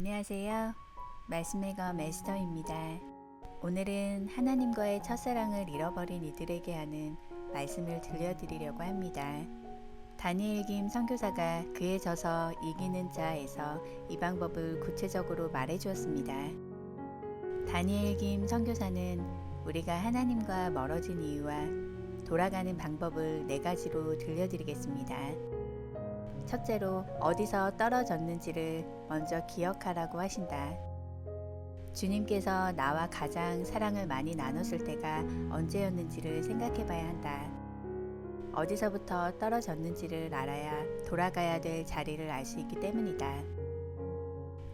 안녕하세요. 말씀의 검 에스더입니다. 오늘은 하나님과의 첫사랑을 잃어버린 이들에게 하는 말씀을 들려드리려고 합니다. 다니엘 김 선교사가 그에 져서 이기는 자에서 이 방법을 구체적으로 말해 주었습니다. 다니엘 김 선교사는 우리가 하나님과 멀어진 이유와 돌아가는 방법을 4가지로 들려드리겠습니다. 첫째로 어디서 떨어졌는지를 먼저 기억하라고 하신다. 주님께서 나와 가장 사랑을 많이 나눴을 때가 언제였는지를 생각해 봐야 한다. 어디서부터 떨어졌는지를 알아야 돌아가야 될 자리를 알 수 있기 때문이다.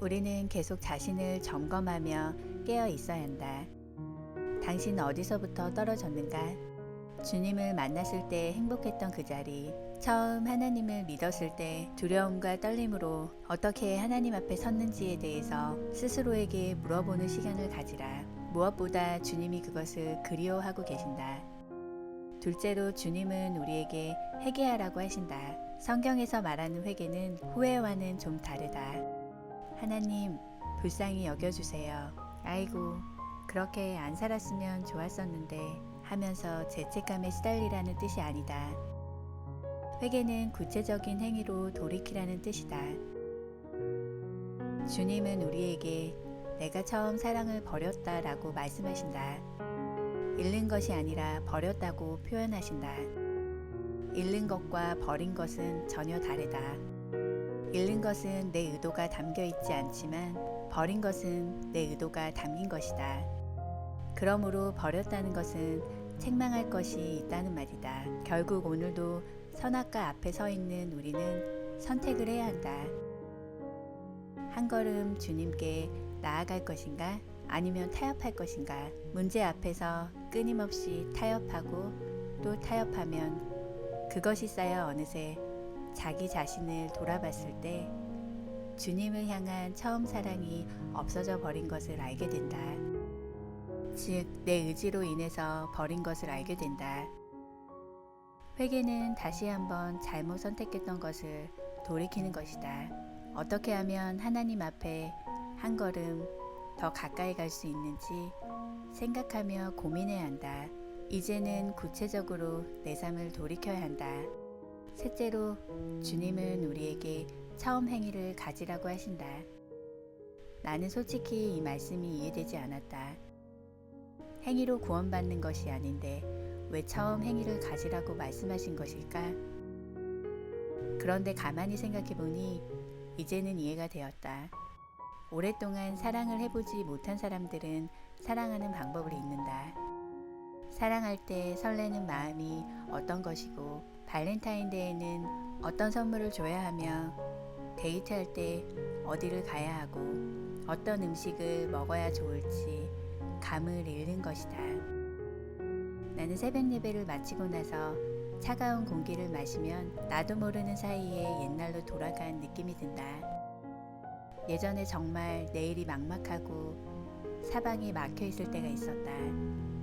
우리는 계속 자신을 점검하며 깨어 있어야 한다. 당신 어디서부터 떨어졌는가? 주님을 만났을 때 행복했던 그 자리, 처음 하나님을 믿었을 때 두려움과 떨림으로 어떻게 하나님 앞에 섰는지에 대해서 스스로에게 물어보는 시간을 가지라. 무엇보다 주님이 그것을 그리워하고 계신다. 둘째로 주님은 우리에게 회개하라고 하신다. 성경에서 말하는 회개는 후회와는 좀 다르다. 하나님, 불쌍히 여겨주세요. 아이고, 그렇게 안 살았으면 좋았었는데 하면서 죄책감에 시달리라는 뜻이 아니다. 회개는 구체적인 행위로 돌이키라는 뜻이다. 주님은 우리에게 내가 처음 사랑을 버렸다라고 말씀하신다. 잃는 것이 아니라 버렸다고 표현하신다. 잃는 것과 버린 것은 전혀 다르다. 잃는 것은 내 의도가 담겨 있지 않지만 버린 것은 내 의도가 담긴 것이다. 그러므로 버렸다는 것은 책망할 것이 있다는 말이다. 결국 오늘도 선악과 앞에 서 있는 우리는 선택을 해야 한다. 한 걸음 주님께 나아갈 것인가? 아니면 타협할 것인가? 문제 앞에서 끊임없이 타협하고 또 타협하면 그것이 쌓여 어느새 자기 자신을 돌아봤을 때 주님을 향한 처음 사랑이 없어져 버린 것을 알게 된다. 즉, 내 의지로 인해서 버린 것을 알게 된다. 회개는 다시 한번 잘못 선택했던 것을 돌이키는 것이다. 어떻게 하면 하나님 앞에 한 걸음 더 가까이 갈 수 있는지 생각하며 고민해야 한다. 이제는 구체적으로 내 삶을 돌이켜야 한다. 셋째로 주님은 우리에게 처음 행위를 가지라고 하신다. 나는 솔직히 이 말씀이 이해되지 않았다. 행위로 구원받는 것이 아닌데 왜 처음 행위를 가지라고 말씀하신 것일까? 그런데 가만히 생각해보니 이제는 이해가 되었다. 오랫동안 사랑을 해보지 못한 사람들은 사랑하는 방법을 잊는다. 사랑할 때 설레는 마음이 어떤 것이고 발렌타인데이에는 어떤 선물을 줘야 하며 데이트할 때 어디를 가야 하고 어떤 음식을 먹어야 좋을지 감을 잃는 것이다. 나는 새벽 예배를 마치고 나서 차가운 공기를 마시면 나도 모르는 사이에 옛날로 돌아간 느낌이 든다. 예전에 정말 내일이 막막하고 사방이 막혀 있을 때가 있었다.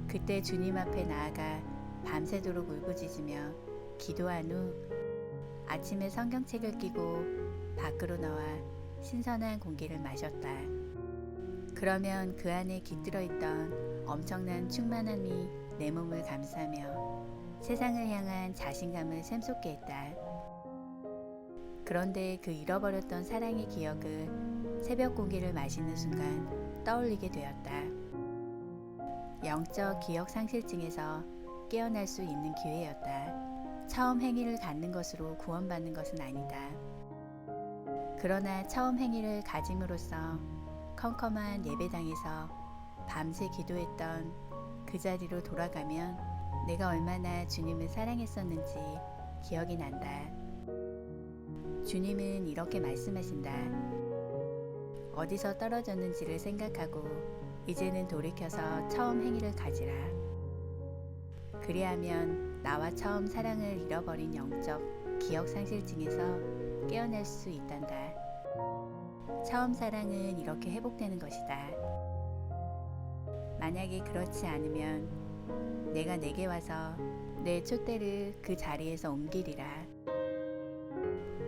그때 주님 앞에 나아가 밤새도록 울부짖으며 기도한 후 아침에 성경책을 끼고 밖으로 나와 신선한 공기를 마셨다. 그러면 그 안에 깃들어 있던 엄청난 충만함이 내 몸을 감싸며 세상을 향한 자신감을 샘솟게 했다. 그런데 그 잃어버렸던 사랑의 기억을 새벽 공기를 마시는 순간 떠올리게 되었다. 영적 기억 상실증에서 깨어날 수 있는 기회였다. 처음 행위를 갖는 것으로 구원받는 것은 아니다. 그러나 처음 행위를 가짐으로써 컴컴한 예배당에서 밤새 기도했던 그 자리로 돌아가면 내가 얼마나 주님을 사랑했었는지 기억이 난다. 주님은 이렇게 말씀하신다. 어디서 떨어졌는지를 생각하고 이제는 돌이켜서 처음 행위를 가지라. 그리하면 나와 처음 사랑을 잃어버린 영적 기억 상실증에서 깨어날 수 있단다. 처음 사랑은 이렇게 회복되는 것이다. 만약에 그렇지 않으면 내가 내게 와서 내 촛대를 그 자리에서 옮기리라.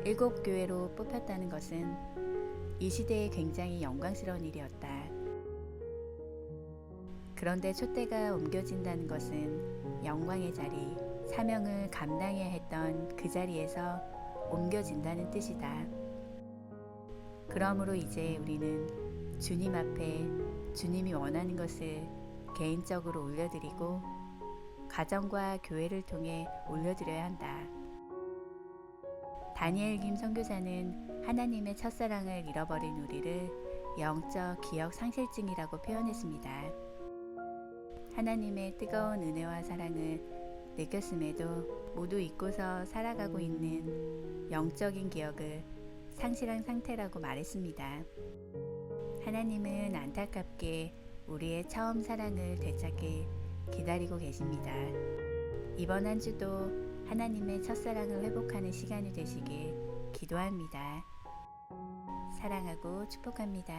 7 교회로 뽑혔다는 것은 이 시대에 굉장히 영광스러운 일이었다. 그런데 촛대가 옮겨진다는 것은 영광의 자리, 사명을 감당해야 했던 그 자리에서 옮겨진다는 뜻이다. 그러므로 이제 우리는 주님 앞에 주님이 원하는 것을 개인적으로 올려드리고 가정과 교회를 통해 올려드려야 한다. 다니엘 김 선교사는 하나님의 첫사랑을 잃어버린 우리를 영적 기억 상실증이라고 표현했습니다. 하나님의 뜨거운 은혜와 사랑을 느꼈음에도 모두 잊고서 살아가고 있는 영적인 기억을 상실한 상태라고 말했습니다. 하나님은 안타깝게 우리의 처음 사랑을 되찾길 기다리고 계십니다. 이번 한 주도 하나님의 첫사랑을 회복하는 시간이 되시길 기도합니다. 사랑하고 축복합니다.